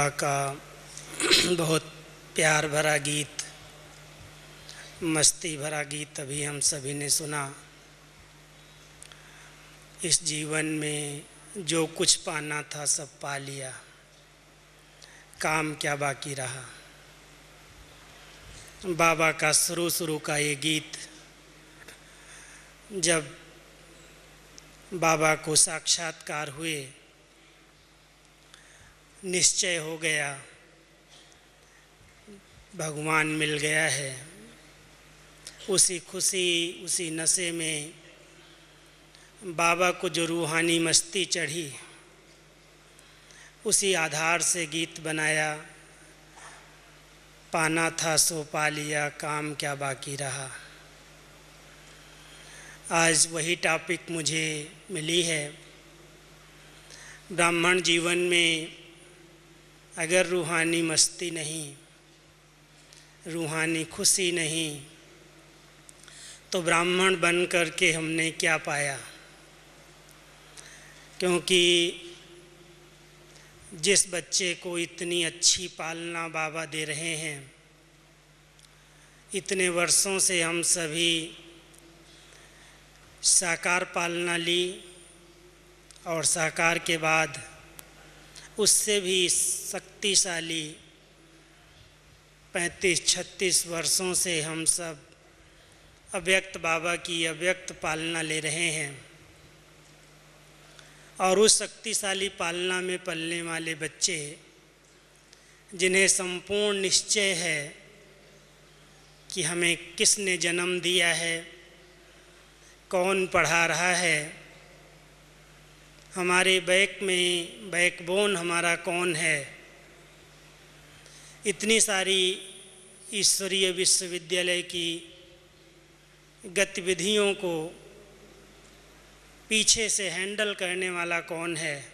बाबा का बहुत प्यार भरा गीत, मस्ती भरा गीत अभी हम सभी ने सुना। इस जीवन में जो कुछ पाना था सब पा लिया, काम क्या बाकी रहा। बाबा का शुरू का ये गीत, जब बाबा को साक्षात्कार हुए, निश्चय हो गया, भगवान मिल गया है, उसी खुशी उसी नशे में बाबा को जो रूहानी मस्ती चढ़ी, उसी आधार से गीत बनाया। पाना था सो पा लिया, काम क्या बाकी रहा। आज वही टॉपिक मुझे मिली है। ब्राह्मण जीवन में अगर रूहानी मस्ती नहीं, रूहानी खुशी नहीं, तो ब्राह्मण बन कर के हमने क्या पाया। क्योंकि जिस बच्चे को इतनी अच्छी पालना बाबा दे रहे हैं, इतने वर्षों से हम सभी साकार पालना ली और साकार के बाद उससे भी शक्तिशाली 35-36 वर्षों से हम सब अव्यक्त बाबा की अव्यक्त पालना ले रहे हैं। और उस शक्तिशाली पालना में पलने वाले बच्चे, जिन्हें संपूर्ण निश्चय है कि हमें किसने जन्म दिया है, कौन पढ़ा रहा है, हमारे बैक में बैकबोन हमारा कौन है, इतनी सारी ईश्वरीय विश्वविद्यालय की गतिविधियों को पीछे से हैंडल करने वाला कौन है,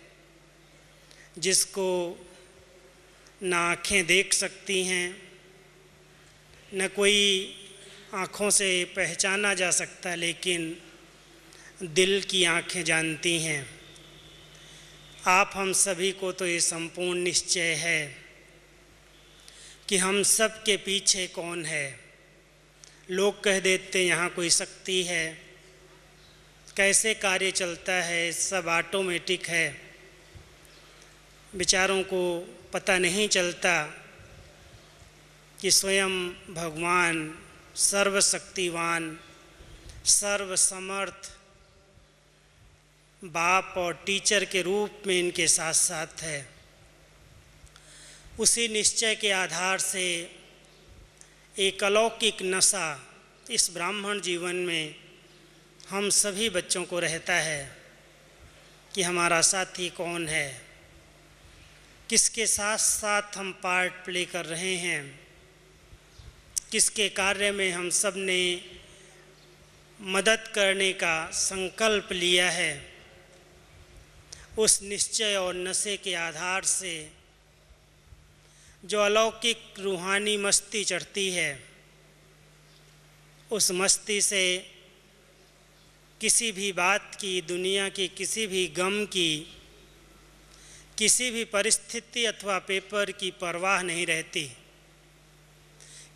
जिसको न आँखें देख सकती हैं, न कोई आँखों से पहचाना जा सकता, लेकिन दिल की आँखें जानती हैं। आप हम सभी को तो ये संपूर्ण निश्चय है कि हम सब के पीछे कौन है। लोग कह देते यहाँ कोई शक्ति है, कैसे कार्य चलता है, सब ऑटोमेटिक है। बेचारों को पता नहीं चलता कि स्वयं भगवान सर्वशक्तिवान, सर्वसमर्थ बाप और टीचर के रूप में इनके साथ साथ है। उसी निश्चय के आधार से एक अलौकिक नशा इस ब्राह्मण जीवन में हम सभी बच्चों को रहता है कि हमारा साथी कौन है, किसके साथ साथ हम पार्ट प्ले कर रहे हैं, किसके कार्य में हम सब ने मदद करने का संकल्प लिया है। उस निश्चय और नशे के आधार से जो अलौकिक रूहानी मस्ती चढ़ती है, उस मस्ती से किसी भी बात की, दुनिया की किसी भी गम की, किसी भी परिस्थिति अथवा पेपर की परवाह नहीं रहती।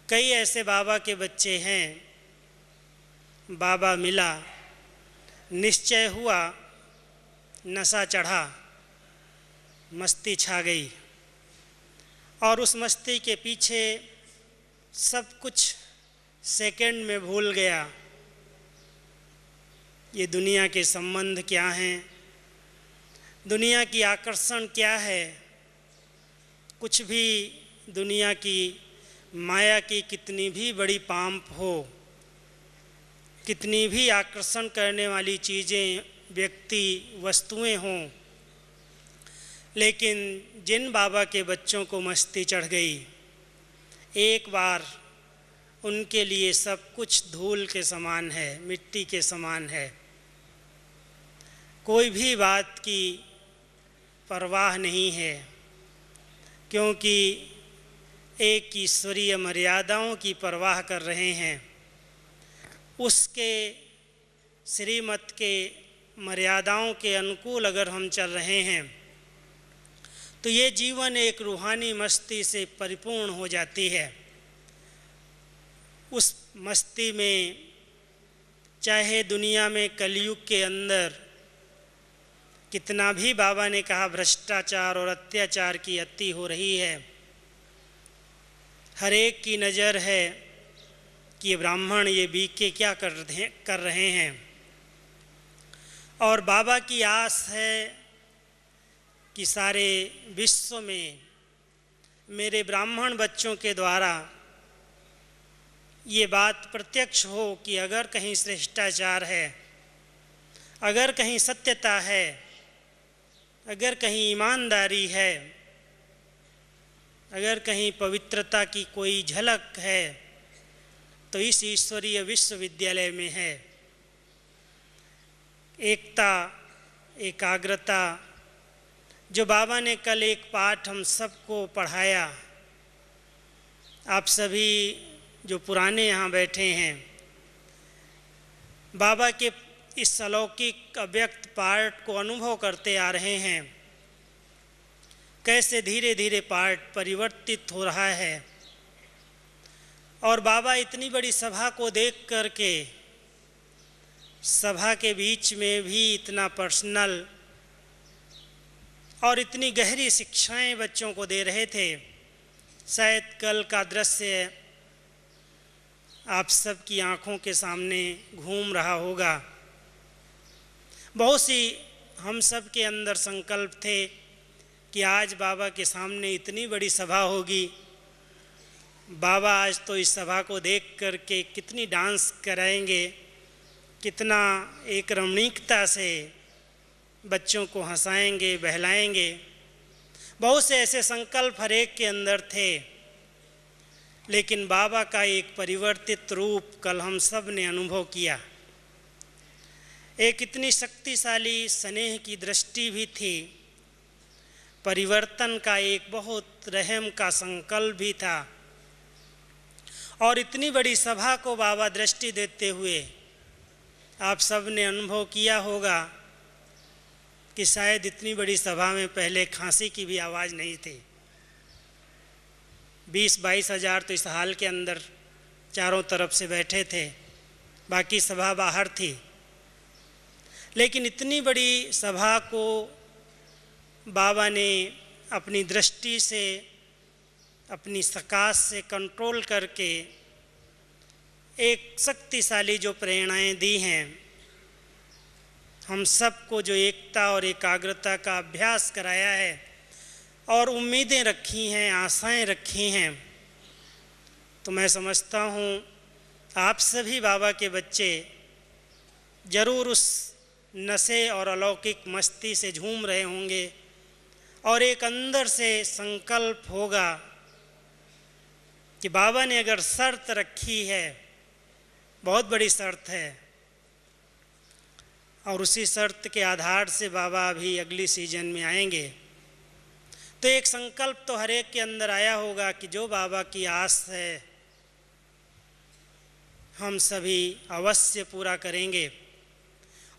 कई ऐसे बाबा के बच्चे हैं, बाबा मिला, निश्चय हुआ, नशा चढ़ा, मस्ती छा गई, और उस मस्ती के पीछे सब कुछ सेकंड में भूल गया। ये दुनिया के संबंध क्या हैं, दुनिया की आकर्षण क्या है, कुछ भी दुनिया की माया की कितनी भी बड़ी पांप हो, कितनी भी आकर्षण करने वाली चीज़ें, व्यक्ति, वस्तुएं हों, लेकिन जिन बाबा के बच्चों को मस्ती चढ़ गई, एक बार उनके लिए सब कुछ धूल के समान है, मिट्टी के समान है। कोई भी बात की परवाह नहीं है, क्योंकि एक ईश्वरीय मर्यादाओं की परवाह कर रहे हैं। उसके श्रीमत के मर्यादाओं के अनुकूल अगर हम चल रहे हैं, तो ये जीवन एक रूहानी मस्ती से परिपूर्ण हो जाती है। उस मस्ती में चाहे दुनिया में कलयुग के अंदर कितना भी बाबा ने कहा भ्रष्टाचार और अत्याचार की अति हो रही है, हर एक की नज़र है कि ये ब्राह्मण, ये बीके क्या कर रहे हैं। और बाबा की आस है कि सारे विश्व में मेरे ब्राह्मण बच्चों के द्वारा ये बात प्रत्यक्ष हो कि अगर कहीं श्रेष्ठाचार है, अगर कहीं सत्यता है, अगर कहीं ईमानदारी है, अगर कहीं पवित्रता की कोई झलक है, तो इस ईश्वरीय विश्वविद्यालय में है। एकता, एकाग्रता, जो बाबा ने कल एक पाठ हम सबको पढ़ाया, आप सभी जो पुराने यहाँ बैठे हैं, बाबा के इस अलौकिक अव्यक्त पाठ को अनुभव करते आ रहे हैं, कैसे धीरे धीरे पाठ परिवर्तित हो रहा है। और बाबा इतनी बड़ी सभा को देख करके सभा के बीच में भी इतना पर्सनल और इतनी गहरी शिक्षाएं बच्चों को दे रहे थे। शायद कल का दृश्य आप सबकी आँखों के सामने घूम रहा होगा। बहुत सी हम सब के अंदर संकल्प थे कि आज बाबा के सामने इतनी बड़ी सभा होगी, बाबा आज तो इस सभा को देख करके कितनी डांस कराएंगे, कितना एक रमणीकता से बच्चों को हंसाएंगे, बहलाएंगे। बहुत से ऐसे संकल्प हर एक के अंदर थे, लेकिन बाबा का एक परिवर्तित रूप कल हम सब ने अनुभव किया। एक इतनी शक्तिशाली स्नेह की दृष्टि भी थी, परिवर्तन का एक बहुत रहम का संकल्प भी था। और इतनी बड़ी सभा को बाबा दृष्टि देते हुए आप सब ने अनुभव किया होगा कि शायद इतनी बड़ी सभा में पहले खांसी की भी आवाज़ नहीं थी। 20-22 हज़ार तो इस हाल के अंदर चारों तरफ से बैठे थे, बाकी सभा बाहर थी। लेकिन इतनी बड़ी सभा को बाबा ने अपनी दृष्टि से, अपनी सकाश से कंट्रोल करके एक शक्तिशाली जो प्रेरणाएं दी हैं, हम सबको जो एकता और एकाग्रता का अभ्यास कराया है और उम्मीदें रखी हैं, आशाएं रखी हैं, तो मैं समझता हूँ आप सभी बाबा के बच्चे ज़रूर उस नशे और अलौकिक मस्ती से झूम रहे होंगे। और एक अंदर से संकल्प होगा कि बाबा ने अगर शर्त रखी है, बहुत बड़ी शर्त है, और उसी शर्त के आधार से बाबा अभी अगली सीजन में आएंगे, तो एक संकल्प तो हर एक के अंदर आया होगा कि जो बाबा की आस है हम सभी अवश्य पूरा करेंगे।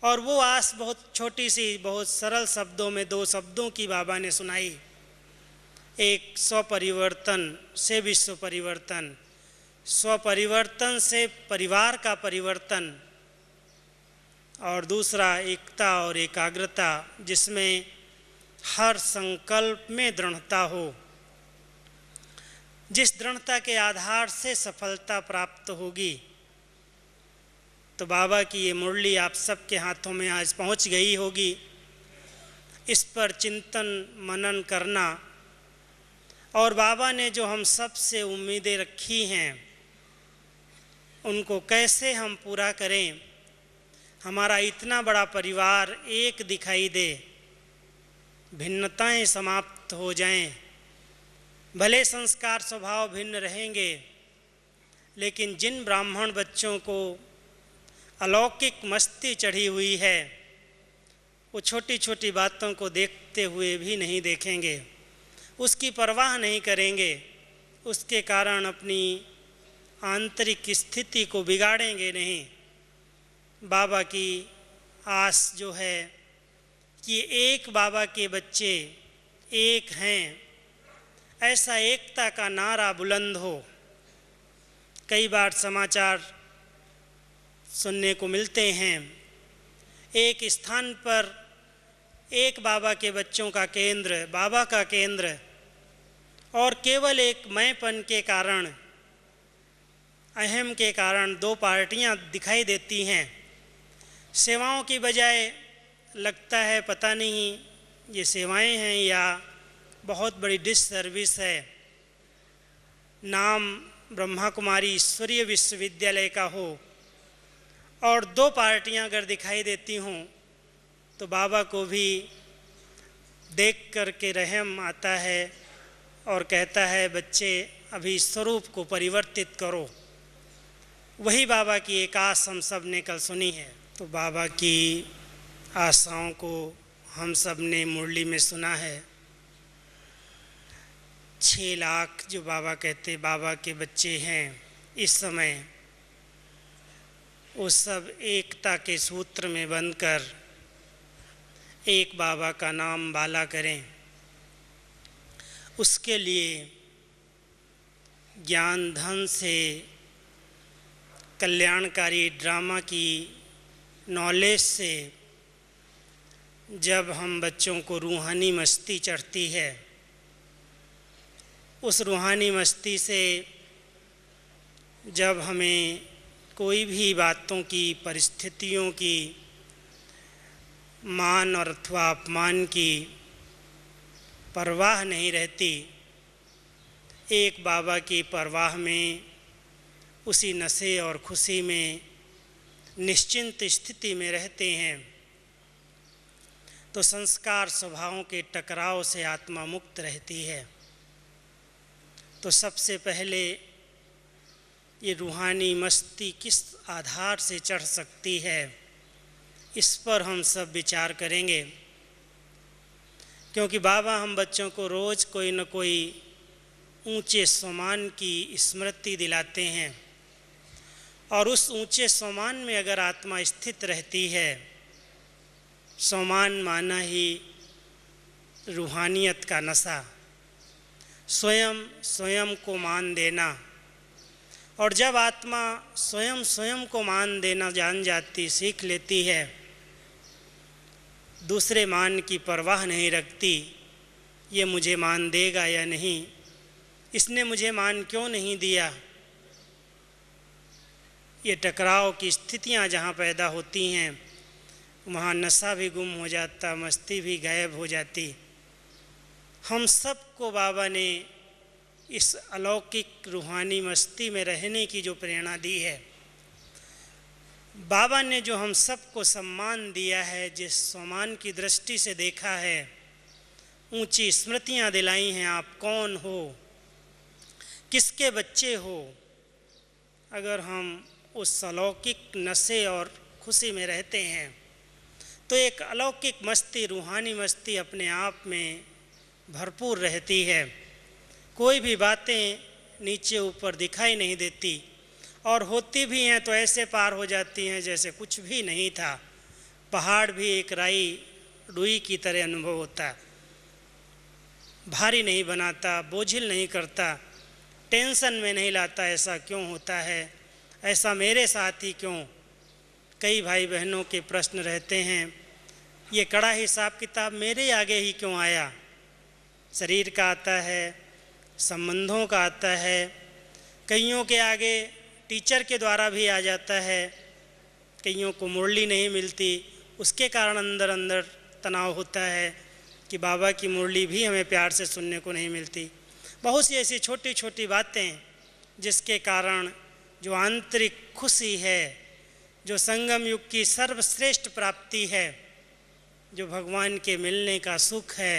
और वो आस बहुत छोटी सी, बहुत सरल शब्दों में 2 शब्दों की बाबा ने सुनाई। एक स्वपरिवर्तन से विश्व परिवर्तन, स्वपरिवर्तन से परिवार का परिवर्तन, और दूसरा एकता और एकाग्रता, जिसमें हर संकल्प में दृढ़ता हो, जिस दृढ़ता के आधार से सफलता प्राप्त होगी। तो बाबा की ये मुरली आप सबके हाथों में आज पहुंच गई होगी। इस पर चिंतन मनन करना, और बाबा ने जो हम सब से उम्मीदें रखी हैं उनको कैसे हम पूरा करें। हमारा इतना बड़ा परिवार एक दिखाई दे, भिन्नताएं समाप्त हो जाएं, भले संस्कार स्वभाव भिन्न रहेंगे, लेकिन जिन ब्राह्मण बच्चों को अलौकिक मस्ती चढ़ी हुई है, वो छोटी छोटी बातों को देखते हुए भी नहीं देखेंगे, उसकी परवाह नहीं करेंगे, उसके कारण अपनी आंतरिक स्थिति को बिगाड़ेंगे नहीं। बाबा की आस जो है कि एक बाबा के बच्चे एक हैं, ऐसा एकता का नारा बुलंद हो। कई बार समाचार सुनने को मिलते हैं, एक स्थान पर एक बाबा के बच्चों का केंद्र, बाबा का केंद्र, और केवल एक मैंपन के कारण, अहम के कारण दो पार्टियां दिखाई देती हैं। सेवाओं की बजाय लगता है पता नहीं ये सेवाएं हैं या बहुत बड़ी डिस सर्विस है। नाम ब्रह्मा कुमारी ईश्वरीय विश्वविद्यालय का हो और दो पार्टियां अगर दिखाई देती हों तो बाबा को भी देख कर के रहम आता है और कहता है बच्चे अभी स्वरूप को परिवर्तित करो। वही बाबा की एक आस हम सब ने कल सुनी है। तो बाबा की आशाओं को हम सब ने मुरली में सुना है। 6 लाख जो बाबा कहते बाबा के बच्चे हैं इस समय, वो सब एकता के सूत्र में बंधकर एक बाबा का नाम बाला करें। उसके लिए ज्ञान धन से, कल्याणकारी ड्रामा की नॉलेज से जब हम बच्चों को रूहानी मस्ती चढ़ती है, उस रूहानी मस्ती से जब हमें कोई भी बातों की, परिस्थितियों की, मान और अथवा अपमान की परवाह नहीं रहती, एक बाबा की परवाह में, उसी नशे और खुशी में निश्चिंत स्थिति में रहते हैं, तो संस्कार स्वभावों के टकराव से आत्मा मुक्त रहती है। तो सबसे पहले ये रूहानी मस्ती किस आधार से चढ़ सकती है, इस पर हम सब विचार करेंगे। क्योंकि बाबा हम बच्चों को रोज़ कोई न कोई ऊंचे सम्मान की स्मृति दिलाते हैं, और उस ऊंचे सम्मान में अगर आत्मा स्थित रहती है, सम्मान माना ही रूहानियत का नशा, स्वयं को मान देना। और जब आत्मा स्वयं को मान देना जान जाती, सीख लेती है, दूसरे मान की परवाह नहीं रखती, ये मुझे मान देगा या नहीं, इसने मुझे मान क्यों नहीं दिया। ये टकराव की स्थितियाँ जहाँ पैदा होती हैं वहाँ नशा भी गुम हो जाता, मस्ती भी गायब हो जाती। हम सबको बाबा ने इस अलौकिक रूहानी मस्ती में रहने की जो प्रेरणा दी है, बाबा ने जो हम सबको सम्मान दिया है, जिस सम्मान की दृष्टि से देखा है, ऊंची स्मृतियाँ दिलाई हैं, आप कौन हो, किसके बच्चे हो। अगर हम उस अलौकिक नशे और खुशी में रहते हैं तो एक अलौकिक मस्ती, रूहानी मस्ती अपने आप में भरपूर रहती है। कोई भी बातें नीचे ऊपर दिखाई नहीं देती, और होती भी हैं तो ऐसे पार हो जाती हैं जैसे कुछ भी नहीं था। पहाड़ भी एक राई रुई की तरह अनुभव होता, भारी नहीं बनाता, बोझिल नहीं करता, टेंशन में नहीं लाता ऐसा क्यों होता है, ऐसा मेरे साथ ही क्यों। कई भाई बहनों के प्रश्न रहते हैं, ये कड़ा हिसाब किताब मेरे आगे ही क्यों आया। शरीर का आता है, संबंधों का आता है, कईयों के आगे टीचर के द्वारा भी आ जाता है, कईयों को मुरली नहीं मिलती, उसके कारण अंदर अंदर तनाव होता है कि बाबा की मुरली भी हमें प्यार से सुनने को नहीं मिलती। बहुत सी ऐसी छोटी छोटी बातें जिसके कारण जो आंतरिक खुशी है, जो संगम युग की सर्वश्रेष्ठ प्राप्ति है, जो भगवान के मिलने का सुख है,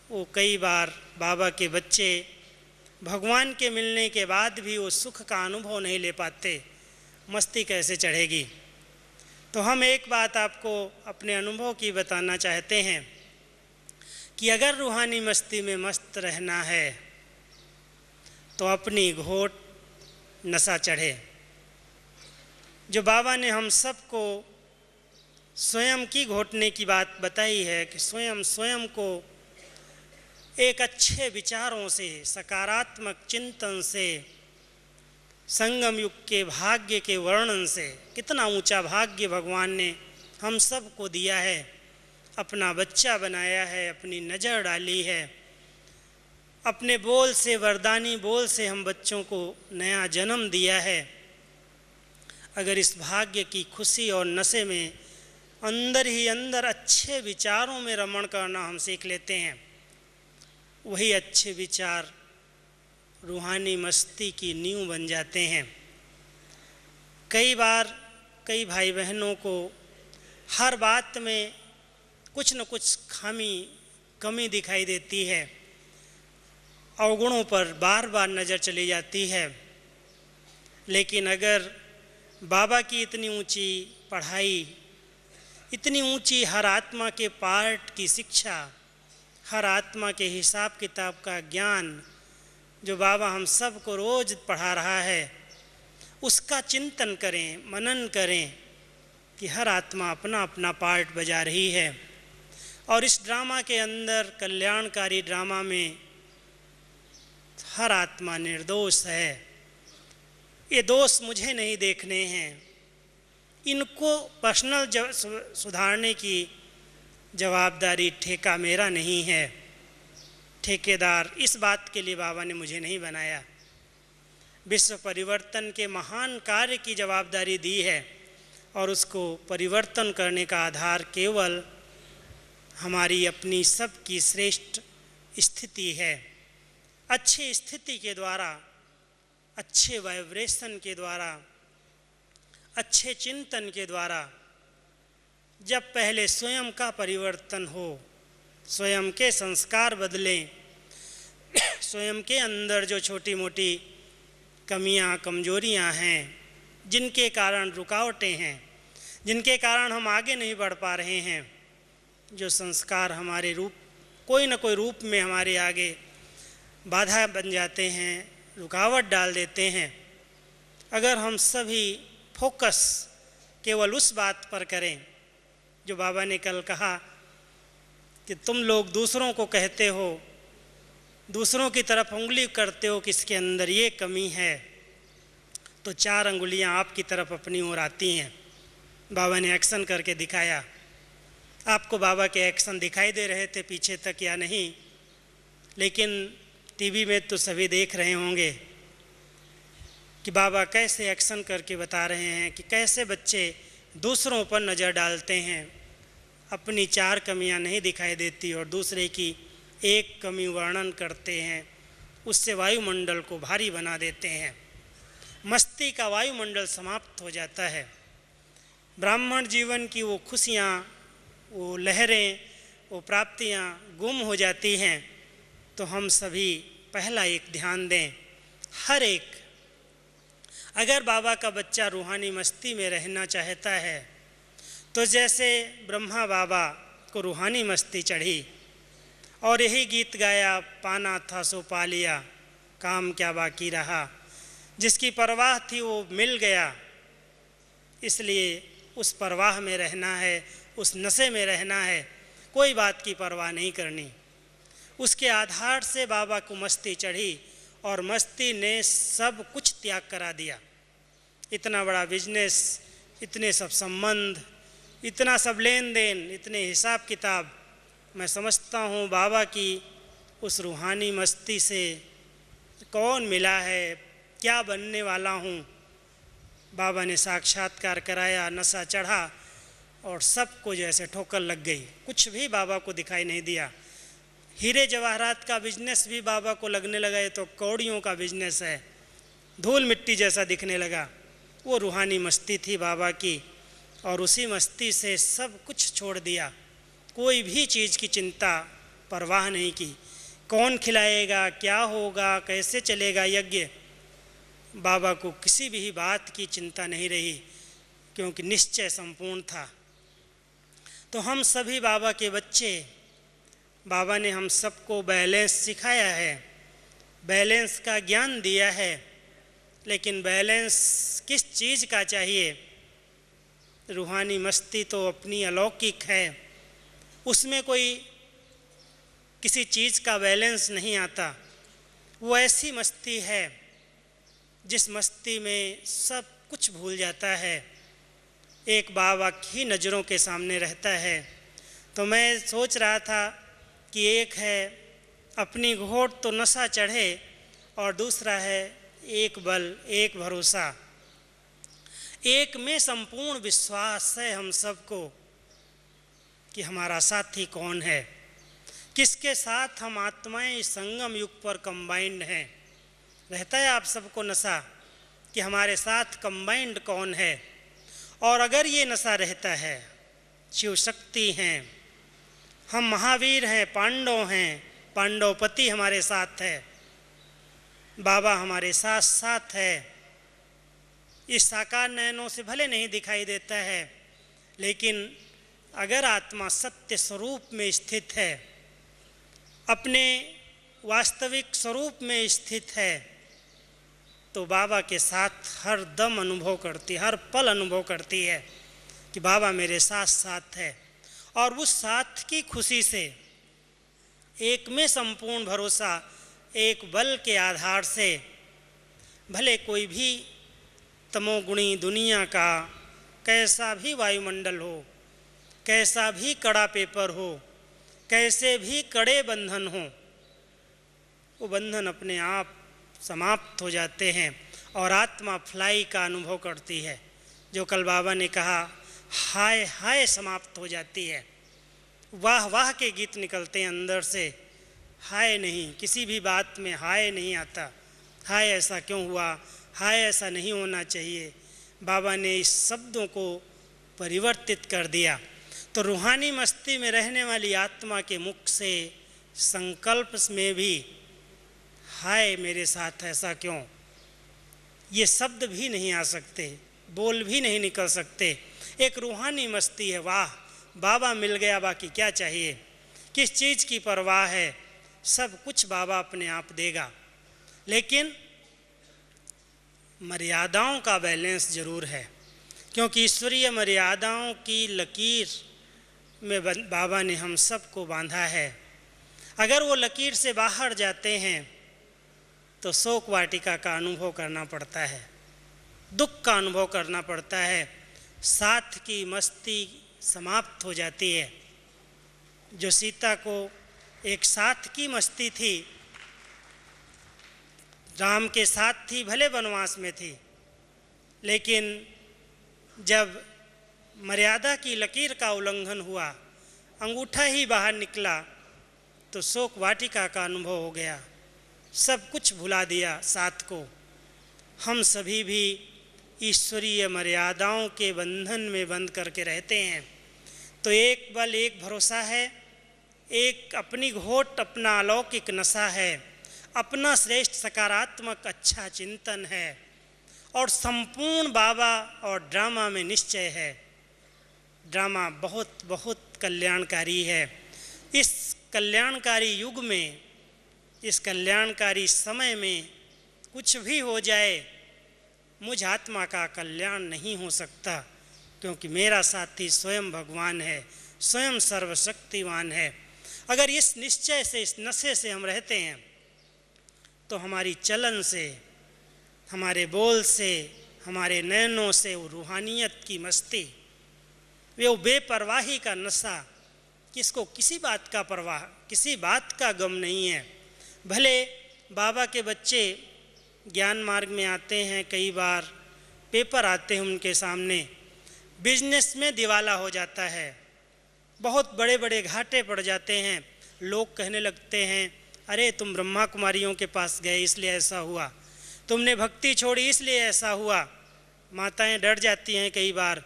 वो कई बार बाबा के बच्चे भगवान के मिलने के बाद भी वो सुख का अनुभव नहीं ले पाते। मस्ती कैसे चढ़ेगी। तो हम एक बात आपको अपने अनुभव की बताना चाहते हैं कि अगर रूहानी मस्ती में मस्त रहना है तो अपनी घोट नशा चढ़े। जो बाबा ने हम सबको स्वयं की घोटने की बात बताई है कि स्वयं को एक अच्छे विचारों से, सकारात्मक चिंतन से, संगम युग के भाग्य के वर्णन से, कितना ऊंचा भाग्य भगवान ने हम सब को दिया है, अपना बच्चा बनाया है, अपनी नज़र डाली है, अपने बोल से, वरदानी बोल से हम बच्चों को नया जन्म दिया है। अगर इस भाग्य की खुशी और नशे में अंदर ही अंदर अच्छे विचारों में रमण करना हम सीख लेते हैं, वही अच्छे विचार रूहानी मस्ती की नींव बन जाते हैं। कई बार कई भाई बहनों को हर बात में कुछ न कुछ कमी दिखाई देती है, अवगुणों पर बार बार नज़र चली जाती है। लेकिन अगर बाबा की इतनी ऊंची पढ़ाई, इतनी ऊंची हर आत्मा के पार्ट की शिक्षा, हर आत्मा के हिसाब किताब का ज्ञान जो बाबा हम सब को रोज़ पढ़ा रहा है, उसका चिंतन करें, मनन करें कि हर आत्मा अपना अपना पार्ट बजा रही है। और इस ड्रामा के अंदर, कल्याणकारी ड्रामा में, हर आत्मा निर्दोष है। ये दोष मुझे नहीं देखने हैं, इनको पर्सनल सुधारने की जवाबदारी, ठेका मेरा नहीं है। ठेकेदार इस बात के लिए बाबा ने मुझे नहीं बनाया। विश्व परिवर्तन के महान कार्य की जवाबदारी दी है और उसको परिवर्तन करने का आधार केवल हमारी अपनी सबकी श्रेष्ठ स्थिति है। अच्छी स्थिति के द्वारा, अच्छे वाइब्रेशन के द्वारा, अच्छे चिंतन के द्वारा, जब पहले स्वयं का परिवर्तन हो, स्वयं के संस्कार बदलें, स्वयं के अंदर जो छोटी मोटी कमियां, कमजोरियां हैं, जिनके कारण रुकावटें हैं, जिनके कारण हम आगे नहीं बढ़ पा रहे हैं, जो संस्कार हमारे रूप, कोई न कोई रूप में हमारे आगे बाधा बन जाते हैं, रुकावट डाल देते हैं, अगर हम सभी फोकस केवल उस बात पर करें जो बाबा ने कल कहा कि तुम लोग दूसरों को कहते हो, दूसरों की तरफ उंगली करते हो कि इसके अंदर ये कमी है, तो 4 अंगुलियां आपकी तरफ अपनी ओर आती हैं। बाबा ने एक्शन करके दिखाया। आपको बाबा के एक्शन दिखाई दे रहे थे पीछे तक या नहीं, लेकिन टीवी में तो सभी देख रहे होंगे कि बाबा कैसे एक्शन करके बता रहे हैं कि कैसे बच्चे दूसरों पर नज़र डालते हैं, अपनी 4 कमियां नहीं दिखाई देती और दूसरे की एक कमी वर्णन करते हैं, उससे वायुमंडल को भारी बना देते हैं। मस्ती का वायुमंडल समाप्त हो जाता है। ब्राह्मण जीवन की वो खुशियाँ, वो लहरें, वो प्राप्तियाँ गुम हो जाती हैं। तो हम सभी पहला एक ध्यान दें, हर एक, अगर बाबा का बच्चा रूहानी मस्ती में रहना चाहता है तो जैसे ब्रह्मा बाबा को रूहानी मस्ती चढ़ी और यही गीत गाया, पाना था सो पा लिया, काम क्या बाकी रहा, जिसकी परवाह थी वो मिल गया, इसलिए उस परवाह में रहना है, उस नशे में रहना है, कोई बात की परवाह नहीं करनी। उसके आधार से बाबा को मस्ती चढ़ी और मस्ती ने सब कुछ त्याग करा दिया। इतना बड़ा बिजनेस, इतने सब संबंध, इतना सब लेन देन, इतने हिसाब किताब, मैं समझता हूँ बाबा की उस रूहानी मस्ती से कौन मिला है, क्या बनने वाला हूँ। बाबा ने साक्षात्कार कराया, नशा चढ़ा और सबको जैसे ठोकर लग गई, कुछ भी बाबा को दिखाई नहीं दिया। हीरे जवाहरात का बिजनेस भी बाबा को लगने लगा ये तो कौड़ियों का बिजनेस है, धूल मिट्टी जैसा दिखने लगा। वो रूहानी मस्ती थी बाबा की और उसी मस्ती से सब कुछ छोड़ दिया, कोई भी चीज़ की चिंता परवाह नहीं की। कौन खिलाएगा, क्या होगा, कैसे चलेगा यज्ञ, बाबा को किसी भी बात की चिंता नहीं रही, क्योंकि निश्चय संपूर्ण था। तो हम सभी बाबा के बच्चे, बाबा ने हम सबको बैलेंस सिखाया है, बैलेंस का ज्ञान दिया है, लेकिन बैलेंस किस चीज़ का चाहिए। रूहानी मस्ती तो अपनी अलौकिक है, उसमें कोई किसी चीज़ का बैलेंस नहीं आता। वो ऐसी मस्ती है जिस मस्ती में सब कुछ भूल जाता है, एक बाबा की नज़रों के सामने रहता है। तो मैं सोच रहा था कि एक है अपनी घोट तो नशा चढ़े, और दूसरा है एक बल एक भरोसा। एक में संपूर्ण विश्वास है हम सबको कि हमारा साथी कौन है, किसके साथ हम आत्माएं इस संगम युग पर कंबाइंड हैं। रहता है आप सबको नशा कि हमारे साथ कंबाइंड कौन है। और अगर ये नशा रहता है, शिव शक्ति हैं, हम महावीर हैं, पांडव हैं, पांडवपति हमारे साथ है, बाबा हमारे साथ साथ है। इस साकार नयनों से भले नहीं दिखाई देता है, लेकिन अगर आत्मा सत्य स्वरूप में स्थित है, अपने वास्तविक स्वरूप में स्थित है, तो बाबा के साथ हर दम अनुभव करती, हर पल अनुभव करती है कि बाबा मेरे साथ साथ है। और उस साथ की खुशी से, एक में संपूर्ण भरोसा, एक बल के आधार से, भले कोई भी तमोगुणी दुनिया का कैसा भी वायुमंडल हो, कैसा भी कड़ा पेपर हो, कैसे भी कड़े बंधन हो, वो बंधन अपने आप समाप्त हो जाते हैं और आत्मा फ्लाई का अनुभव करती है। जो कल बाबा ने कहा, हाय हाय समाप्त हो जाती है। वाह वाह के गीत निकलते हैं अंदर से। हाय नहीं, किसी भी बात में हाय नहीं आता। हाय ऐसा क्यों हुआ, हाय ऐसा नहीं होना चाहिए। बाबा ने इस शब्दों को परिवर्तित कर दिया। तो रूहानी मस्ती में रहने वाली आत्मा के मुख से संकल्प में भी हाय मेरे साथ ऐसा क्यों, ये शब्द भी नहीं आ सकते, बोल भी नहीं निकल सकते। एक रूहानी मस्ती है। वाह, बाबा मिल गया, बाकी क्या चाहिए, किस चीज़ की परवाह है, सब कुछ बाबा अपने आप देगा। लेकिन मर्यादाओं का बैलेंस जरूर है, क्योंकि ईश्वरीय मर्यादाओं की लकीर में बाबा ने हम सबको बांधा है। अगर वो लकीर से बाहर जाते हैं तो शोक वाटिका का अनुभव करना पड़ता है, दुख का अनुभव करना पड़ता है, साथ की मस्ती समाप्त हो जाती है। जो सीता को एक साथ की मस्ती थी, राम के साथ थी, भले वनवास में थी, लेकिन जब मर्यादा की लकीर का उल्लंघन हुआ, अंगूठा ही बाहर निकला, तो शोक वाटिका का अनुभव हो गया, सब कुछ भुला दिया साथ को। हम सभी भी ईश्वरीय मर्यादाओं के बंधन में बंद करके रहते हैं। तो एक बल एक भरोसा है, एक अपनी घोट अपना अलौकिक नशा है, अपना श्रेष्ठ सकारात्मक अच्छा चिंतन है, और संपूर्ण बाबा और ड्रामा में निश्चय है। ड्रामा बहुत बहुत कल्याणकारी है। इस कल्याणकारी युग में, इस कल्याणकारी समय में कुछ भी हो जाए, मुझ आत्मा का कल्याण नहीं हो सकता, क्योंकि मेरा साथी स्वयं भगवान है, स्वयं सर्वशक्तिवान है। अगर इस निश्चय से, इस नशे से हम रहते हैं, तो हमारी चलन से, हमारे बोल से, हमारे नयनों से वो रूहानियत की मस्ती, वो बेपरवाही का नशा, किसको किसी बात का परवाह, किसी बात का गम नहीं है। भले बाबा के बच्चे ज्ञान मार्ग में आते हैं, कई बार पेपर आते हैं उनके सामने, बिजनेस में दिवाला हो जाता है, बहुत बड़े बड़े घाटे पड़ जाते हैं। लोग कहने लगते हैं, अरे तुम ब्रह्मा कुमारियों के पास गए इसलिए ऐसा हुआ, तुमने भक्ति छोड़ी इसलिए ऐसा हुआ। माताएं डर जाती हैं कई बार,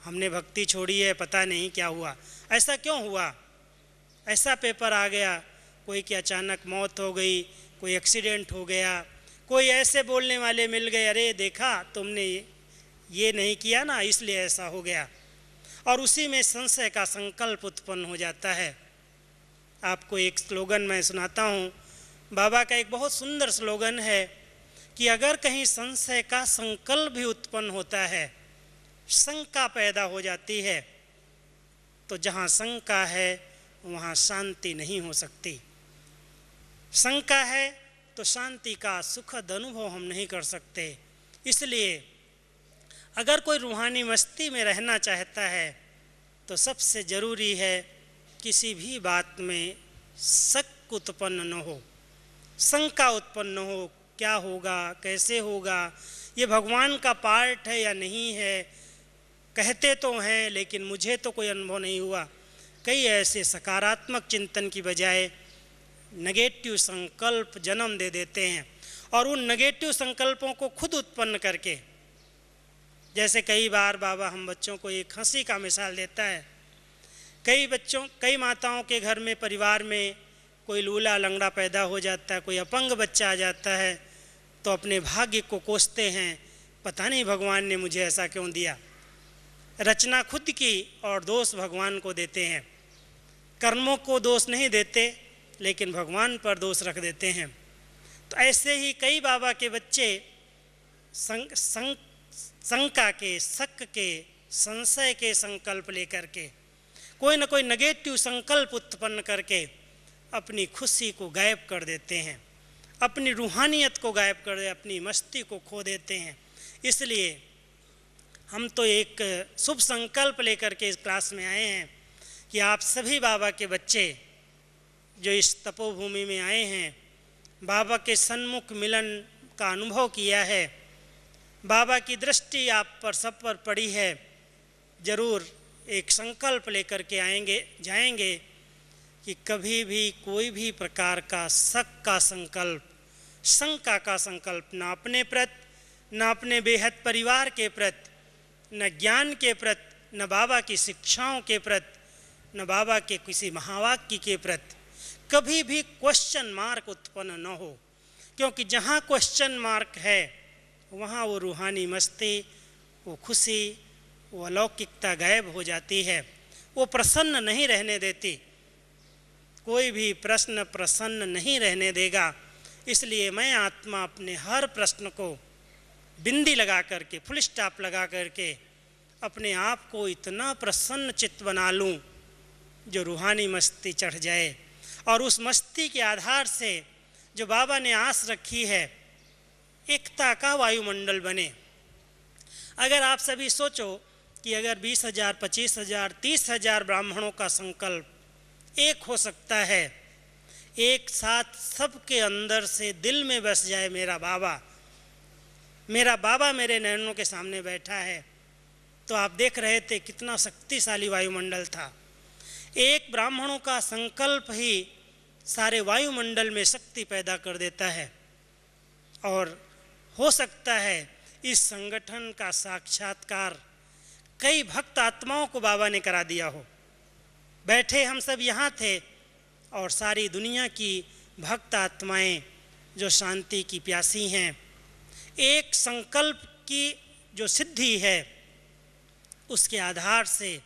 हमने भक्ति छोड़ी है, पता नहीं क्या हुआ, ऐसा क्यों हुआ, ऐसा पेपर आ गया, कोई की अचानक मौत हो गई, कोई एक्सीडेंट हो गया, कोई ऐसे बोलने वाले मिल गए, अरे देखा तुमने ये नहीं किया ना इसलिए ऐसा हो गया, और उसी में संशय का संकल्प उत्पन्न हो जाता है। आपको एक स्लोगन मैं सुनाता हूँ, बाबा का एक बहुत सुंदर स्लोगन है कि अगर कहीं संशय का संकल्प भी उत्पन्न होता है, शंका पैदा हो जाती है, तो जहाँ शंका है वहाँ शांति नहीं हो सकती। शंका है तो शांति का सुखद अनुभव हम नहीं कर सकते। इसलिए अगर कोई रूहानी मस्ती में रहना चाहता है तो सबसे ज़रूरी है किसी भी बात में शक उत्पन्न न हो, शंका उत्पन्न न हो, क्या होगा, कैसे होगा, ये भगवान का पार्ट है या नहीं है। कहते तो हैं लेकिन मुझे तो कोई अनुभव नहीं हुआ। कई ऐसे सकारात्मक चिंतन की बजाय नेगेटिव संकल्प जन्म दे देते हैं, और उन नेगेटिव संकल्पों को खुद उत्पन्न करके, जैसे कई बार बाबा हम बच्चों को एक हंसी का मिसाल देता है। कई माताओं के घर में, परिवार में कोई लूला लंगड़ा पैदा हो जाता है, कोई अपंग बच्चा आ जाता है, तो अपने भाग्य को कोसते हैं, पता नहीं भगवान ने मुझे ऐसा क्यों दिया। रचना खुद की और दोष भगवान को देते हैं। कर्मों को दोष नहीं देते लेकिन भगवान पर दोष रख देते हैं। तो ऐसे ही कई बाबा के बच्चे शंका के, शक के, संशय के संकल्प लेकर के, कोई न कोई नेगेटिव संकल्प उत्पन्न करके अपनी खुशी को गायब कर देते हैं, अपनी रूहानियत को गायब कर दे, अपनी मस्ती को खो देते हैं। इसलिए हम तो एक शुभ संकल्प लेकर के इस क्लास में आए हैं कि आप सभी बाबा के बच्चे जो इस तपोभूमि में आए हैं, बाबा के सन्मुख मिलन का अनुभव किया है, बाबा की दृष्टि आप पर सब पर पड़ी है, ज़रूर एक संकल्प लेकर के जाएंगे कि कभी भी कोई भी प्रकार का शक का संकल्प, शंका का संकल्प न अपने प्रति, न अपने बेहद परिवार के प्रति, न ज्ञान के प्रति, न बाबा की शिक्षाओं के प्रति, न बाबा के किसी महावाक्य के प्रति कभी भी क्वेश्चन मार्क उत्पन्न न हो। क्योंकि जहाँ क्वेश्चन मार्क है वहाँ वो रूहानी मस्ती, वो खुशी, वो अलौकिकता गायब हो जाती है, वो प्रसन्न नहीं रहने देती। कोई भी प्रश्न प्रसन्न नहीं रहने देगा। इसलिए मैं आत्मा अपने हर प्रश्न को बिंदी लगा करके, फुल स्टॉप लगा करके अपने आप को इतना प्रसन्न चित्त बना लूं जो रूहानी मस्ती चढ़ जाए, और उस मस्ती के आधार से जो बाबा ने आस रखी है एकता का वायुमंडल बने। अगर आप सभी सोचो कि अगर 20,000, 25,000, 30,000 ब्राह्मणों का संकल्प एक हो सकता है, एक साथ सबके अंदर से दिल में बस जाए मेरा बाबा मेरे नैनों के सामने बैठा है, तो आप देख रहे थे कितना शक्तिशाली वायुमंडल था। एक ब्राह्मणों का संकल्प ही सारे वायुमंडल में शक्ति पैदा कर देता है। और हो सकता है इस संगठन का साक्षात्कार कई भक्त आत्माओं को बाबा ने करा दिया हो। बैठे हम सब यहाँ थे और सारी दुनिया की भक्त आत्माएं जो शांति की प्यासी हैं, एक संकल्प की जो सिद्धि है उसके आधार से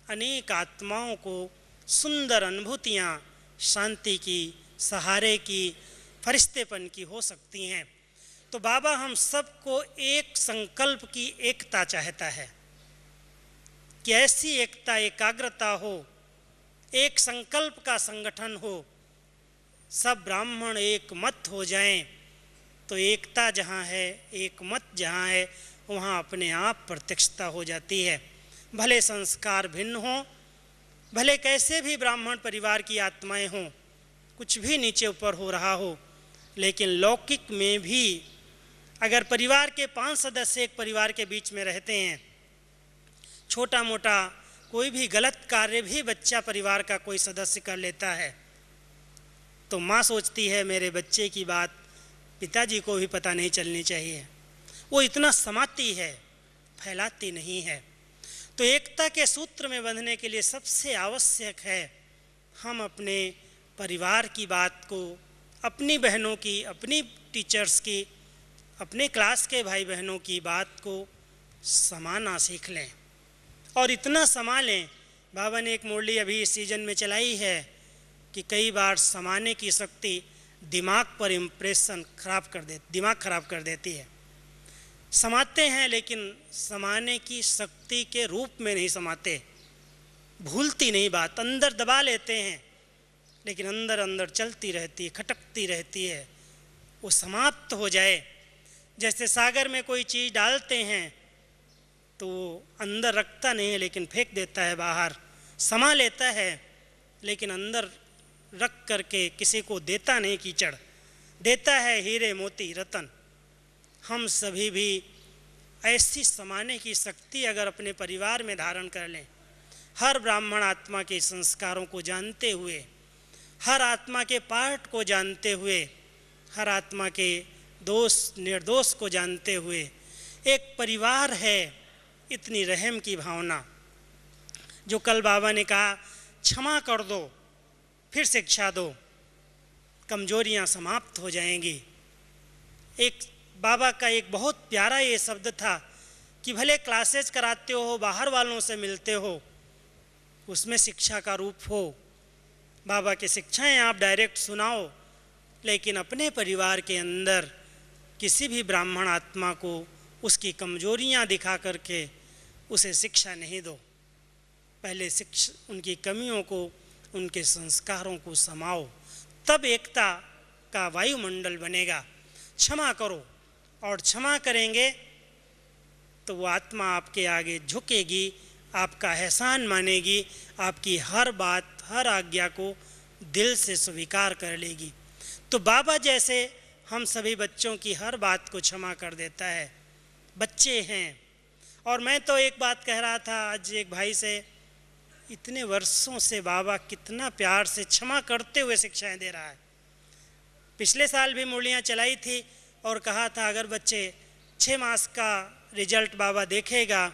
अनेक आत्माओं को सुंदर अनुभूतियाँ शांति की, सहारे की, फरिश्तेपन की हो सकती हैं। तो बाबा हम सबको एक संकल्प की एकता चाहता है कि ऐसी एकता, एकाग्रता हो, एक संकल्प का संगठन हो, सब ब्राह्मण एक मत हो जाएं। तो एकता जहाँ है, एक मत जहाँ है, वहाँ अपने आप प्रत्यक्षता हो जाती है। भले संस्कार भिन्न हों, भले कैसे भी ब्राह्मण परिवार की आत्माएं हों, कुछ भी नीचे ऊपर हो रहा हो, लेकिन लौकिक में भी अगर परिवार के 5 सदस्य एक परिवार के बीच में रहते हैं, छोटा मोटा कोई भी गलत कार्य भी बच्चा परिवार का कोई सदस्य कर लेता है, तो माँ सोचती है मेरे बच्चे की बात पिताजी को भी पता नहीं चलनी चाहिए। वो इतना समाती है, फैलाती नहीं है। तो एकता के सूत्र में बंधने के लिए सबसे आवश्यक है हम अपने परिवार की बात को, अपनी बहनों की, अपनी टीचर्स की, अपने क्लास के भाई बहनों की बात को समाना सीख लें और इतना समा लें। बाबा ने एक मुरली अभी इस सीजन में चलाई है कि कई बार समाने की शक्ति दिमाग पर इम्प्रेशन दिमाग खराब कर देती है। समाते हैं लेकिन समाने की शक्ति के रूप में नहीं समाते। भूलती नहीं बात, अंदर दबा लेते हैं, लेकिन अंदर अंदर चलती रहती है, खटकती रहती है, वो समाप्त हो जाए। जैसे सागर में कोई चीज़ डालते हैं तो वो अंदर रखता नहीं है लेकिन फेंक देता है बाहर, समा लेता है लेकिन अंदर रख करके किसी को देता नहीं, कीचड़ देता है हीरे मोती रतन। हम सभी भी ऐसी समाने की शक्ति अगर अपने परिवार में धारण कर लें, हर ब्राह्मण आत्मा के संस्कारों को जानते हुए, हर आत्मा के पाठ को जानते हुए, हर आत्मा के दोष निर्दोष को जानते हुए, एक परिवार है, इतनी रहम की भावना, जो कल बाबा ने कहा क्षमा कर दो फिर शिक्षा दो, कमजोरियां समाप्त हो जाएंगी। एक बाबा का एक बहुत प्यारा ये शब्द था कि भले क्लासेज कराते हो, बाहर वालों से मिलते हो, उसमें शिक्षा का रूप हो, बाबा की शिक्षाएं आप डायरेक्ट सुनाओ, लेकिन अपने परिवार के अंदर किसी भी ब्राह्मण आत्मा को उसकी कमजोरियां दिखा करके उसे शिक्षा नहीं दो। पहले उनकी कमियों को, उनके संस्कारों को समाओ, तब एकता का वायुमंडल बनेगा। क्षमा करो, और क्षमा करेंगे तो वो आत्मा आपके आगे झुकेगी, आपका एहसान मानेगी, आपकी हर बात, हर आज्ञा को दिल से स्वीकार कर लेगी। तो बाबा जैसे हम सभी बच्चों की हर बात को क्षमा कर देता है। बच्चे हैं, और मैं तो एक बात कह रहा था आज एक भाई से, इतने वर्षों से बाबा कितना प्यार से क्षमा करते हुए शिक्षाएं दे रहा है। पिछले साल भी मुरलियाँ चलाई थी और कहा था अगर बच्चे 6 मास का रिजल्ट बाबा देखेगा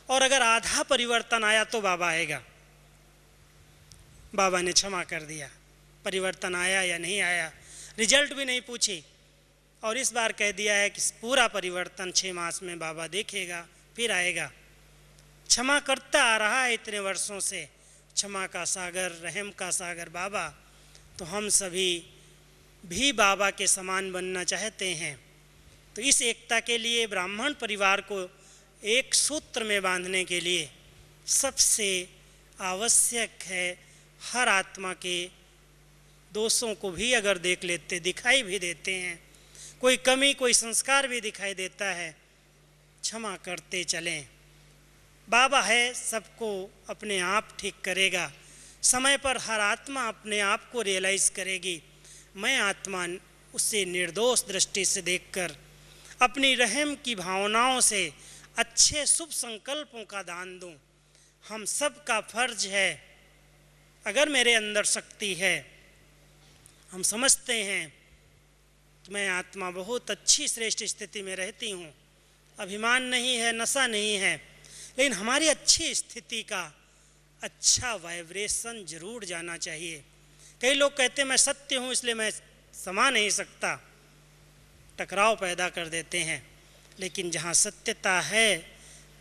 और अगर आधा परिवर्तन आया तो बाबा आएगा। बाबा ने क्षमा कर दिया, परिवर्तन आया या नहीं आया रिजल्ट भी नहीं पूछी, और इस बार कह दिया है कि पूरा परिवर्तन 6 मास में बाबा देखेगा, फिर आएगा। क्षमा करता आ रहा है इतने वर्षों से, क्षमा का सागर, रहम का सागर बाबा। तो हम सभी भी बाबा के समान बनना चाहते हैं, तो इस एकता के लिए, ब्राह्मण परिवार को एक सूत्र में बांधने के लिए सबसे आवश्यक है हर आत्मा के दोषों को भी अगर देख लेते, दिखाई भी देते हैं, कोई कमी, कोई संस्कार भी दिखाई देता है, क्षमा करते चलें। बाबा है, सबको अपने आप ठीक करेगा। समय पर हर आत्मा अपने आप को रियलाइज़ करेगी। मैं आत्मा उससे निर्दोष दृष्टि से देखकर अपनी रहम की भावनाओं से अच्छे शुभ संकल्पों का दान दूं। हम सब का फर्ज है, अगर मेरे अंदर शक्ति है, हम समझते हैं तो मैं आत्मा बहुत अच्छी श्रेष्ठ स्थिति में रहती हूँ, अभिमान नहीं है, नशा नहीं है, लेकिन हमारी अच्छी स्थिति का अच्छा वाइब्रेशन जरूर जाना चाहिए। कई लोग कहते हैं मैं सत्य हूँ इसलिए मैं समा नहीं सकता, टकराव पैदा कर देते हैं। लेकिन जहाँ सत्यता है,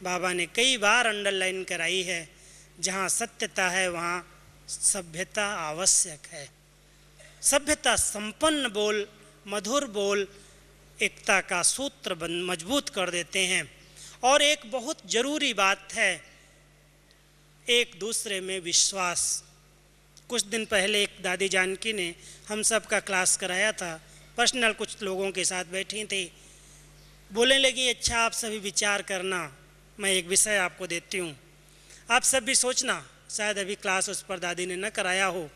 बाबा ने कई बार अंडरलाइन कराई है, जहाँ सत्यता है वहाँ सभ्यता आवश्यक है। सभ्यता संपन्न बोल, मधुर बोल एकता का सूत्र मजबूत कर देते हैं। और एक बहुत ज़रूरी बात है, एक दूसरे में विश्वास। कुछ दिन पहले एक दादी जानकी ने हम सब का क्लास कराया था, पर्सनल, कुछ लोगों के साथ बैठी थी, बोलने लगी अच्छा आप सभी विचार करना, मैं एक विषय आपको देती हूँ, आप सब भी सोचना। शायद अभी क्लास उस पर दादी ने न कराया हो।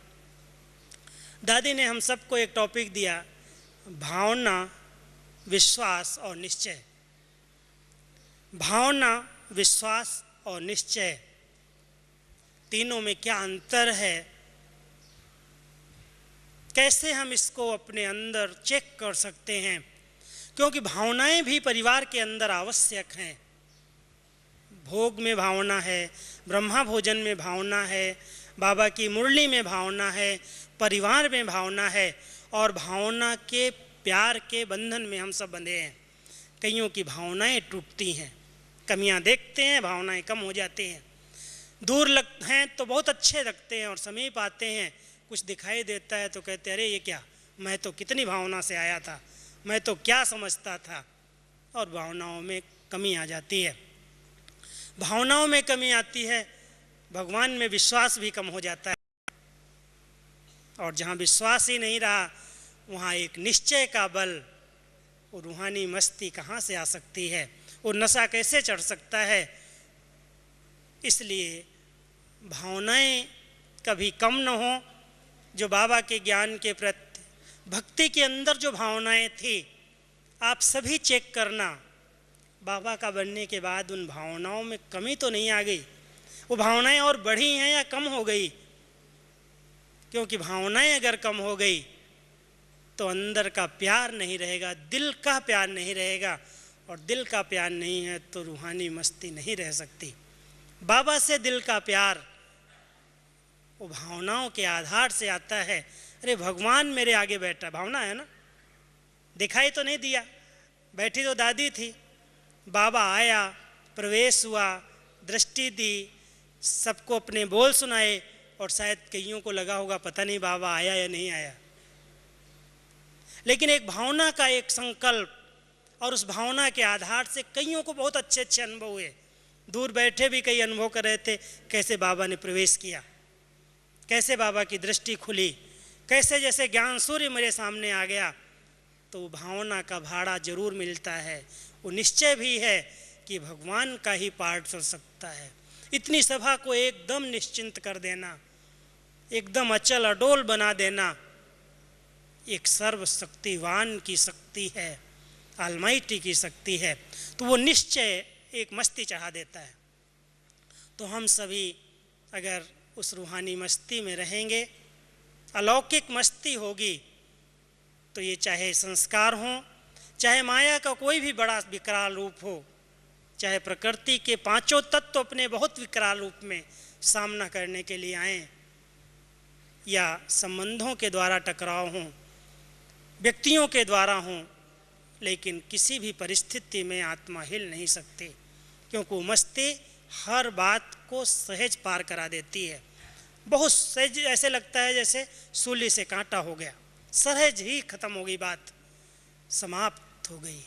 दादी ने हम सबको एक टॉपिक दिया, भावना, विश्वास और निश्चय। भावना, विश्वास और निश्चय, तीनों में क्या अंतर है, कैसे हम इसको अपने अंदर चेक कर सकते हैं, क्योंकि भावनाएं भी परिवार के अंदर आवश्यक हैं। भोग में भावना है, ब्रह्मा भोजन में भावना है, बाबा की मुरली में भावना है, परिवार में भावना है, और भावना के प्यार के बंधन में हम सब बंधे हैं। कईयों की भावनाएं टूटती हैं, कमियां देखते हैं, भावनाएं कम हो जाती हैं, दूर लगते हैं तो बहुत अच्छे लगते हैं, और समीप आते हैं कुछ दिखाई देता है तो कहते हैं अरे ये क्या, मैं तो कितनी भावना से आया था, मैं तो क्या समझता था, और भावनाओं में कमी आ जाती है। भावनाओं में कमी आती है भगवान में विश्वास भी कम हो जाता है। और जहाँ विश्वास ही नहीं रहा वहाँ एक निश्चय का बल, वो रूहानी मस्ती कहाँ से आ सकती है, वो नशा कैसे चढ़ सकता है। इसलिए भावनाएं कभी कम न हो। जो बाबा के ज्ञान के प्रति, भक्ति के अंदर जो भावनाएं थी, आप सभी चेक करना, बाबा का बनने के बाद उन भावनाओं में कमी तो नहीं आ गई, वो भावनाएं और बढ़ी हैं या कम हो गई। क्योंकि भावनाएं अगर कम हो गई तो अंदर का प्यार नहीं रहेगा, दिल का प्यार नहीं रहेगा, और दिल का प्यार नहीं है तो रूहानी मस्ती नहीं रह सकती। बाबा से दिल का प्यार वो भावनाओं के आधार से आता है। अरे भगवान मेरे आगे बैठा, भावना है ना, दिखाई तो नहीं दिया, बैठी तो दादी थी, बाबा आया, प्रवेश हुआ, दृष्टि दी, सबको अपने बोल सुनाए, और शायद कईयों को लगा होगा पता नहीं बाबा आया या नहीं आया। लेकिन एक भावना का एक संकल्प, और उस भावना के आधार से कईयों को बहुत अच्छे अच्छे अनुभव हुए। दूर बैठे भी कई अनुभव कर रहे थे, कैसे बाबा ने प्रवेश किया, कैसे बाबा की दृष्टि खुली, कैसे जैसे ज्ञान सूर्य मेरे सामने आ गया। तो भावना का भाड़ा जरूर मिलता है, वो निश्चय भी है कि भगवान का ही पाठ चल सकता है। इतनी सभा को एकदम निश्चिंत कर देना, एकदम अचल अडोल बना देना, एक सर्वशक्तिवान की शक्ति है, ऑलमाइटी की शक्ति है। तो वो निश्चय एक मस्ती चढ़ा देता है। तो हम सभी अगर उस रूहानी मस्ती में रहेंगे, अलौकिक मस्ती होगी, तो ये चाहे संस्कार हो, चाहे माया का कोई भी बड़ा विकराल रूप हो, चाहे प्रकृति के पांचों तत्व अपने बहुत विकराल रूप में सामना करने के लिए आएं, या संबंधों के द्वारा टकराव हों, व्यक्तियों के द्वारा हों, लेकिन किसी भी परिस्थिति में आत्मा हिल नहीं सकती, क्योंकि वो मस्ती हर बात को सहज पार करा देती है। बहुत सहज, ऐसे लगता है जैसे सूली से कांटा हो गया, सहज ही खत्म हो गई, बात समाप्त हो गई।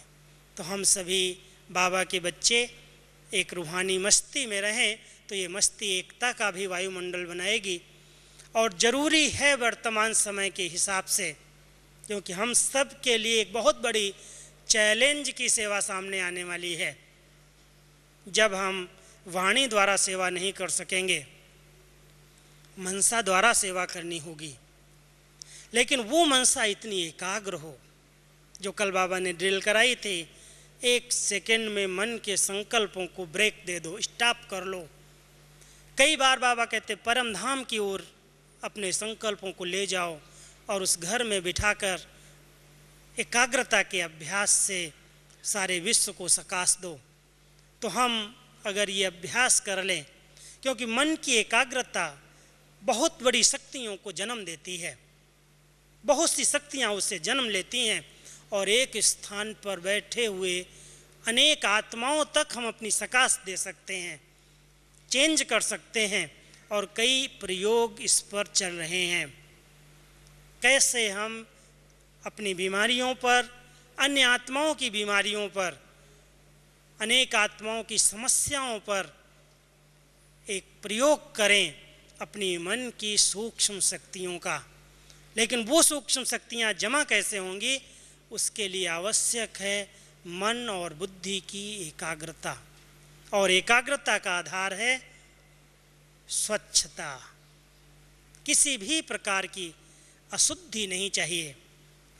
तो हम सभी बाबा के बच्चे एक रूहानी मस्ती में रहें, तो ये मस्ती एकता का भी वायुमंडल बनाएगी। और ज़रूरी है वर्तमान समय के हिसाब से, क्योंकि हम सब के लिए एक बहुत बड़ी चैलेंज की सेवा सामने आने वाली है। जब हम वाणी द्वारा सेवा नहीं कर सकेंगे, मनसा द्वारा सेवा करनी होगी, लेकिन वो मनसा इतनी एकाग्र हो, जो कल बाबा ने ड्रिल कराई थी, एक सेकंड में मन के संकल्पों को ब्रेक दे दो, स्टॉप कर लो। कई बार बाबा कहते परम धाम की ओर अपने संकल्पों को ले जाओ, और उस घर में बिठाकर एकाग्रता के अभ्यास से सारे विश्व को सकाश दो। तो हम अगर ये अभ्यास कर लें, क्योंकि मन की एकाग्रता बहुत बड़ी शक्तियों को जन्म देती है, बहुत सी शक्तियाँ उससे जन्म लेती हैं, और एक स्थान पर बैठे हुए अनेक आत्माओं तक हम अपनी सकाश दे सकते हैं, चेंज कर सकते हैं। और कई प्रयोग इस पर चल रहे हैं, कैसे हम अपनी बीमारियों पर, अन्य आत्माओं की बीमारियों पर, अनेक आत्माओं की समस्याओं पर एक प्रयोग करें अपनी मन की सूक्ष्म शक्तियों का। लेकिन वो सूक्ष्म शक्तियाँ जमा कैसे होंगी, उसके लिए आवश्यक है मन और बुद्धि की एकाग्रता, और एकाग्रता का आधार है स्वच्छता। किसी भी प्रकार की अशुद्धि नहीं चाहिए,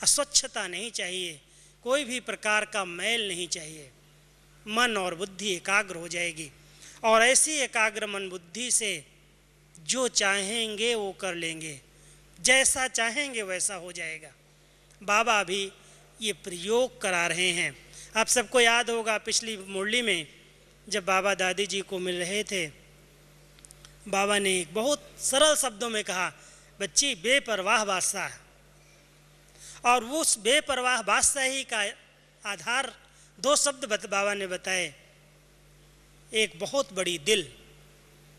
अस्वच्छता नहीं चाहिए, कोई भी प्रकार का मैल नहीं चाहिए। मन और बुद्धि एकाग्र हो जाएगी, और ऐसी एकाग्र मन बुद्धि से जो चाहेंगे वो कर लेंगे, जैसा चाहेंगे वैसा हो जाएगा। बाबा भी ये प्रयोग करा रहे हैं। आप सबको याद होगा पिछली मुरली में जब बाबा दादी जी को मिल रहे थे, बाबा ने एक बहुत सरल शब्दों में कहा, बच्ची बेपरवाह बादशाह। और उस बेपरवाह बादशाही का आधार दो शब्द बाबा ने बताए, एक बहुत बड़ी दिल,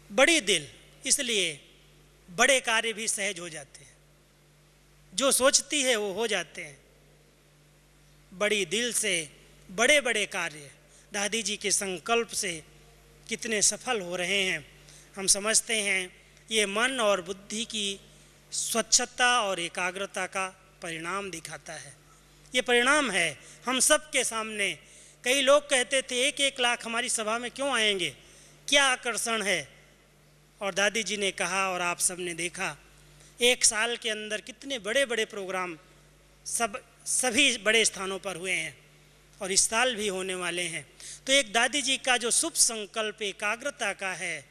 बड़ी दिल, इसलिए बड़े कार्य भी सहज हो जाते हैं, जो सोचती है वो हो जाते हैं। बड़ी दिल से बड़े बड़े कार्य दादी जी के संकल्प से कितने सफल हो रहे हैं। हम समझते हैं ये मन और बुद्धि की स्वच्छता और एकाग्रता का परिणाम दिखाता है। ये परिणाम है हम सब के सामने। कई लोग कहते थे 1-1 लाख हमारी सभा में क्यों आएंगे, क्या आकर्षण है। और दादी जी ने कहा और आप सब ने देखा, 1 साल के अंदर कितने बड़े बड़े प्रोग्राम सभी बड़े स्थानों पर हुए हैं और इस साल भी होने वाले हैं। तो एक दादी जी का जो शुभ संकल्प एकाग्रता का है,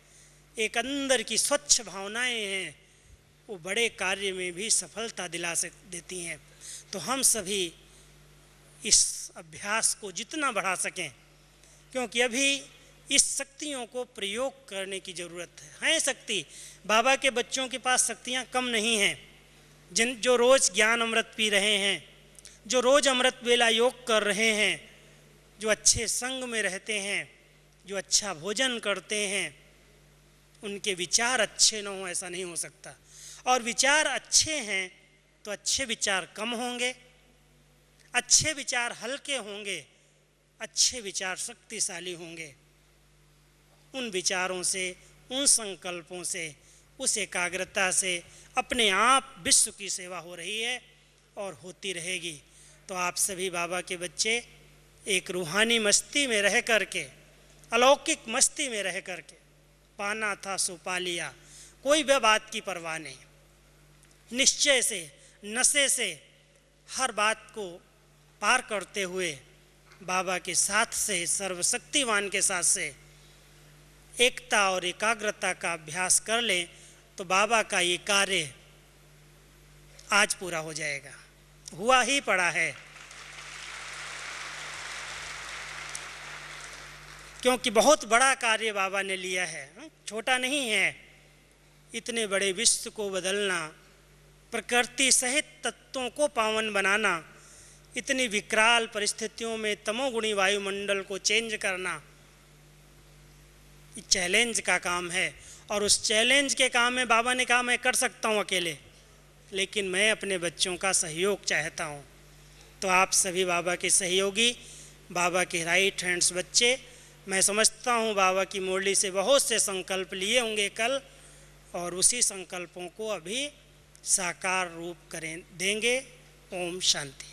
एक अंदर की स्वच्छ भावनाएं हैं, वो बड़े कार्य में भी सफलता दिला देती हैं। तो हम सभी इस अभ्यास को जितना बढ़ा सकें, क्योंकि अभी इस शक्तियों को प्रयोग करने की ज़रूरत है शक्ति। बाबा के बच्चों के पास शक्तियाँ कम नहीं हैं। जो रोज़ ज्ञान अमृत पी रहे हैं, जो रोज़ अमृत वेला योग कर रहे हैं, जो अच्छे संग में रहते हैं, जो अच्छा भोजन करते हैं, उनके विचार अच्छे न हों ऐसा नहीं हो सकता। और विचार अच्छे हैं तो अच्छे विचार कम होंगे, अच्छे विचार हल्के होंगे, अच्छे विचार शक्तिशाली होंगे। उन विचारों से, उन संकल्पों से, उस एकाग्रता से अपने आप विश्व की सेवा हो रही है और होती रहेगी। तो आप सभी बाबा के बच्चे एक रूहानी मस्ती में रह करके, अलौकिक मस्ती में रह करके, पाना था सो पा लिया, कोई भी बात की परवाह नहीं, निश्चय से, नशे से हर बात को पार करते हुए बाबा के साथ से, सर्वशक्तिवान के साथ से एकता और एकाग्रता का अभ्यास कर लें तो बाबा का ये कार्य आज पूरा हो जाएगा, हुआ ही पड़ा है। क्योंकि बहुत बड़ा कार्य बाबा ने लिया है, छोटा नहीं है। इतने बड़े विश्व को बदलना, प्रकृति सहित तत्वों को पावन बनाना, इतनी विकराल परिस्थितियों में तमोगुणी वायुमंडल को चेंज करना, ये चैलेंज का काम है। और उस चैलेंज के काम में बाबा ने कहा मैं कर सकता हूँ अकेले, लेकिन मैं अपने बच्चों का सहयोग चाहता हूँ। तो आप सभी बाबा के सहयोगी, बाबा के राइट हैंड्स बच्चे, मैं समझता हूँ बाबा की मुरली से बहुत से संकल्प लिए होंगे कल, और उसी संकल्पों को अभी साकार रूप देंगे। ओम शांति।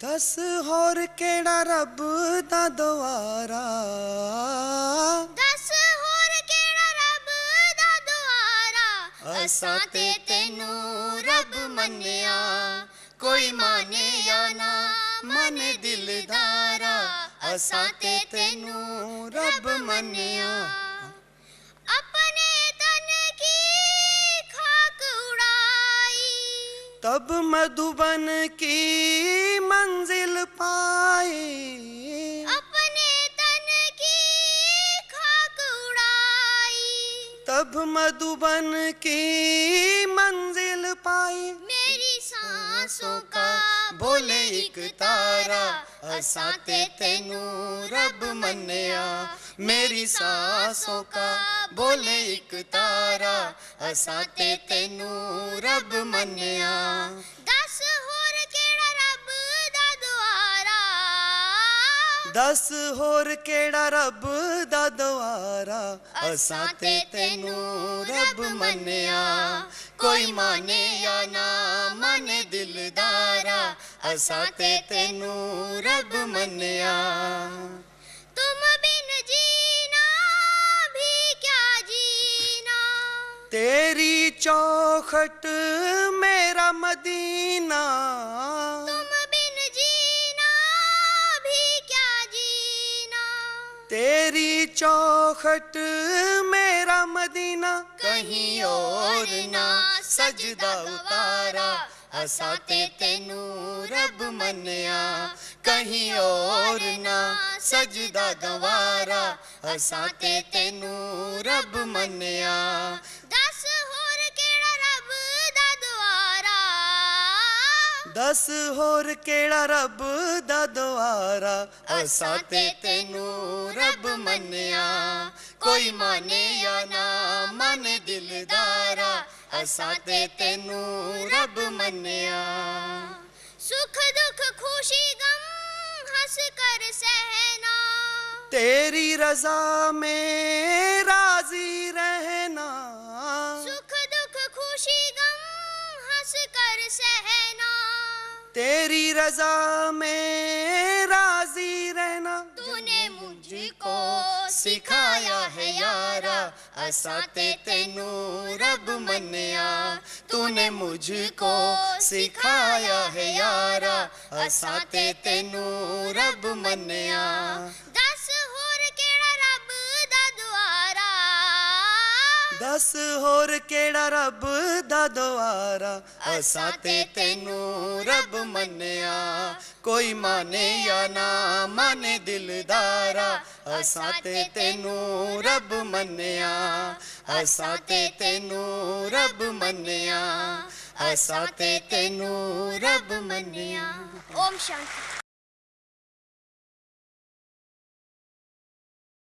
दस होर केड़ा रब दा द्वारा, दस होर केड़ा रब दा द्वारा, असां ते तैनू रब मन्निया, कोई माने या ना माने दिलदारा, असां ते तैनू रब मन्निया। अपने तन की खाक उड़ाई, तब मधुबन की मंजिल पाई, अपने तन की खाक उड़ाई, तब मधुबन की मंजिल पाई। मेरी सांसों का बोले एक तारा, असां ते तैनू रब मन्निया, मेरी सांसों का बोले एक तारा, असां ते तैनू रब मन्निया। दस होर केड़ा रब दा द्वारा, दस होर केड़ा रब दा द्वारा, असां ते तैनू रब मन्निया, कोई माने या ना माने दिलदारा, असां ते तैनू रब मन्निया। तुम बिन जीना भी क्या जीना, तेरी चौखट मेरा मदीना, तुम बिन जीना भी क्या जीना, तेरी चौखट मेरा मदीना। कहीं और ना सजदा उतारा, असां ते तैनू रब मन्निया, कहीं और ना सजदा गवारा, असां ते तैनू रब मन्निया। दस होर केड़ा रब दा द्वारा, दस होर केड़ा रब दा द्वारा, असां ते तैनू रब मन्निया, कोई माने या ना माने दिलदारा, असां ते तैनू रब मन्निया। सुख दुख खुशी गम हंस कर सहना, तेरी रजा में राजी रहना, सुख दुख खुशी गम हंस कर सहना, तेरी रजा में राजी रहना। तूने मुझको सिखाया है यारा, असां ते तैनू रब मन्निया, तूने मुझको सिखाया है यारा, असां ते तैनू रब मन्निया। दस होर केड़ा रब दा द्वारा, दस होर केड़ा रब दा द्वारा, असां ते तैनू रब मन्निया, कोई माने या ना माने दिलदारा, असां ते तैनू रब मन्निया, असां ते तैनू रब मन्निया, असां ते तैनू रब मन्निया। ओम शांति।